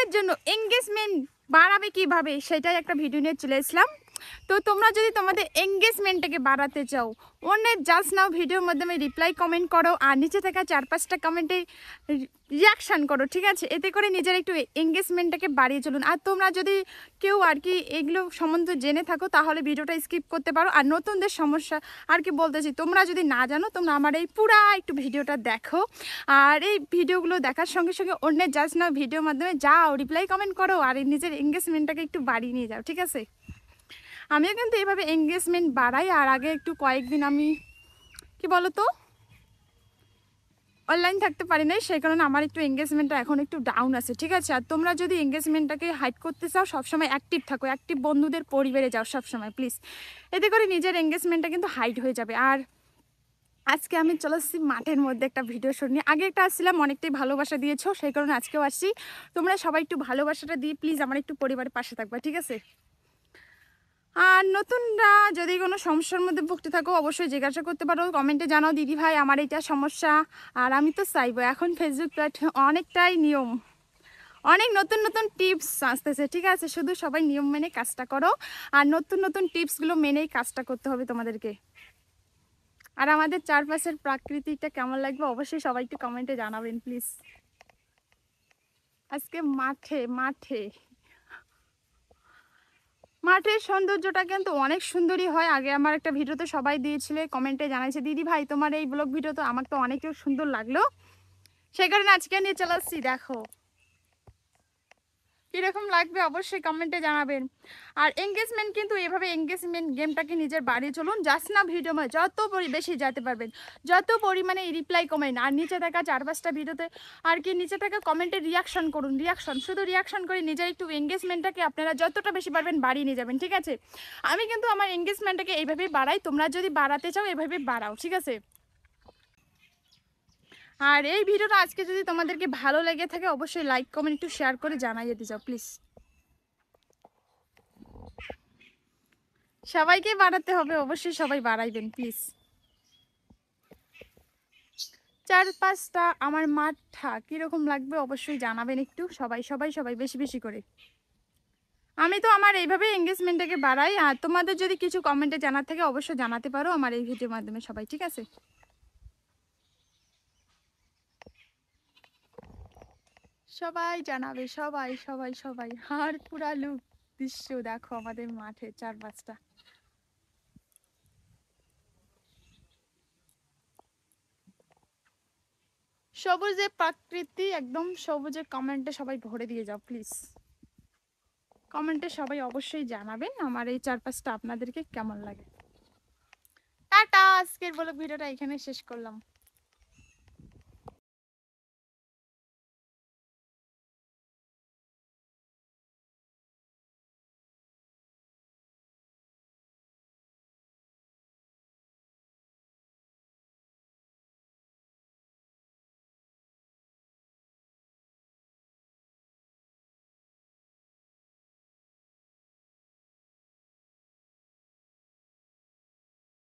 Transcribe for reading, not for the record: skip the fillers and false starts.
তোমাদের জন্য এঙ্গেজমেন্ট বাড়াবে কিভাবে সেটাই একটা ভিডিও নিয়ে চলে এসলাম। তো তোমরা যদি তোমাদের এঙ্গেজমেন্টটাকে বাড়াতে চাও, অন্যের জাস্ট নাও ভিডিওর মাধ্যমে রিপ্লাই কমেন্ট করো আর নিচে থাকা 4-5টা কমেন্টে রিয়াকশান করো, ঠিক আছে? এতে করে নিজের একটু এঙ্গেজমেন্টটাকে বাড়িয়ে চলুন। আর তোমরা যদি কেউ আর কি এগুলো সম্বন্ধে জেনে থাকো তাহলে ভিডিওটা স্কিপ করতে পারো। আর নতুনদের সমস্যা আর কি বলতেছি, তোমরা যদি না জানো তোমরা আমার এই পুরা একটু ভিডিওটা দেখো। আর এই ভিডিওগুলো দেখার সঙ্গে সঙ্গে অন্যের জাস্ট নাও ভিডিওর মাধ্যমে যাও রিপ্লাই কমেন্ট করো আর নিজের এঙ্গেজমেন্টটাকে একটু বাড়িয়ে নিয়ে যাও, ঠিক আছে? আমিও কিন্তু এভাবে এঙ্গেজমেন্ট বাড়াই। আর আগে একটু কয়েকদিন আমি কি বলতো অনলাইন থাকতে পারি নাই, সেই কারণে আমার একটু এঙ্গেজমেন্টটা এখন একটু ডাউন আছে, ঠিক আছে? আর তোমরা যদি এঙ্গেজমেন্টটাকে হাইড করতে চাও সবসময় অ্যাক্টিভ থাকো, অ্যাক্টিভ বন্ধুদের পরিবারে যাও সবসময় প্লিজ। এতে করে নিজের এঙ্গেজমেন্টটা কিন্তু হাইড হয়ে যাবে। আর আজকে আমি চলে আসছি মাঠের মধ্যে একটা ভিডিও শুট নিয়ে। আগে একটা আসছিলাম, অনেকটাই ভালোবাসা দিয়েছো, সেই কারণে আজকেও আসছি। তোমরা সবাই একটু ভালোবাসাটা দিয়ে প্লিজ আমার একটু পরিবারের পাশে থাকবে, ঠিক আছে? আর নতুনরা যদি কোনো সমস্যার মধ্যে ভুগতে থাকো অবশ্যই জিজ্ঞাসা করতে পারো, কমেন্টে জানাও দিদি ভাই আমার এটা সমস্যা। আর আমি তো চাইবো, এখন ফেসবুক প্ল্যাটফর্ম অনেকটাই নিয়ম, অনেক নতুন নতুন টিপস আসতেছে, ঠিক আছে? শুধু সবাই নিয়ম মেনে কাজটা করো আর নতুন নতুন টিপসগুলো মেনেই কাজটা করতে হবে তোমাদেরকে। আর আমাদের চারপাশের প্রাকৃতিকটা কেমন লাগবে অবশ্যই সবাই একটু কমেন্টে জানাবেন প্লিজ। আজকে মাঠে মাঠে মাঠের সৌন্দর্যটা কিন্তু অনেক সুন্দরই হয়। আগে আমার একটা ভিডিওতে সবাই দিয়েছিলে, কমেন্টে জানাইছে দিদি ভাই তোমার এই ব্লগ ভিডিও তো আমার তো অনেক সুন্দর লাগলো, সেই কারণে আজকে নিয়ে চলে আসছি। দেখো কীরকম লাগবে অবশ্যই কমেন্টে জানাবেন। আর এঙ্গেজমেন্ট কিন্তু এভাবে এঙ্গেজমেন্ট গেমটাকে নিজের বাড়িয়ে চলুন, জাস্ট না ভিডিও মানে যত বেশি যেতে পারবেন, যত পরিমাণে রিপ্লাই কমেন্ট আর নিচে থাকা 4-5টা ভিডিওতে আর কি নিচে থাকা কমেন্টে রিয়াকশন করুন, রিয়াকশন শুধু রিয়াকশন করে নিজের একটু এঙ্গেজমেন্টটাকে আপনারা যতটা বেশি পারবেন বাড়িয়ে নিয়ে যাবেন, ঠিক আছে? আমি কিন্তু আমার এঙ্গেজমেন্টটাকে এইভাবেই বাড়াই, তোমরা যদি বাড়াতে চাও এভাবেই বাড়াও, ঠিক আছে? আর এই ভিডিওটা আজকে যদি তোমাদেরকে ভালো লেগে থাকে অবশ্যই লাইক কমেন্ট একটু শেয়ার করে জানাই দিতে যাও প্লিজ। সবাইকে বাড়াতে হবে, অবশ্যই সবাই বাড়াইবেন প্লিজ। 4-5টা আমার মাঠটা কীরকম লাগবে অবশ্যই জানাবেন একটু, সবাই সবাই সবাই বেশি বেশি করে। আমি তো আমার এইভাবে এঙ্গেজমেন্টটাকে বাড়াই। আর তোমাদের যদি কিছু কমেন্টে জানার থাকে অবশ্যই জানাতে পারো আমার এই ভিডিওর মাধ্যমে সবাই, ঠিক আছে? সবাই জানাবে, সবাই সবাই সবাই। আর পুরা লুক দৃশ্য দেখো আমাদের মাঠে 4-5টা সবুজে প্রাকৃতি, একদম সবুজে। কমেন্টে সবাই ভরে দিয়ে যাও প্লিজ। কমেন্টে সবাই অবশ্যই জানাবেন আমার এই 4-5টা আপনাদেরকে কেমন লাগে। টাটা, আজকের ব্লগ ভিডিওটা এখানে শেষ করলাম।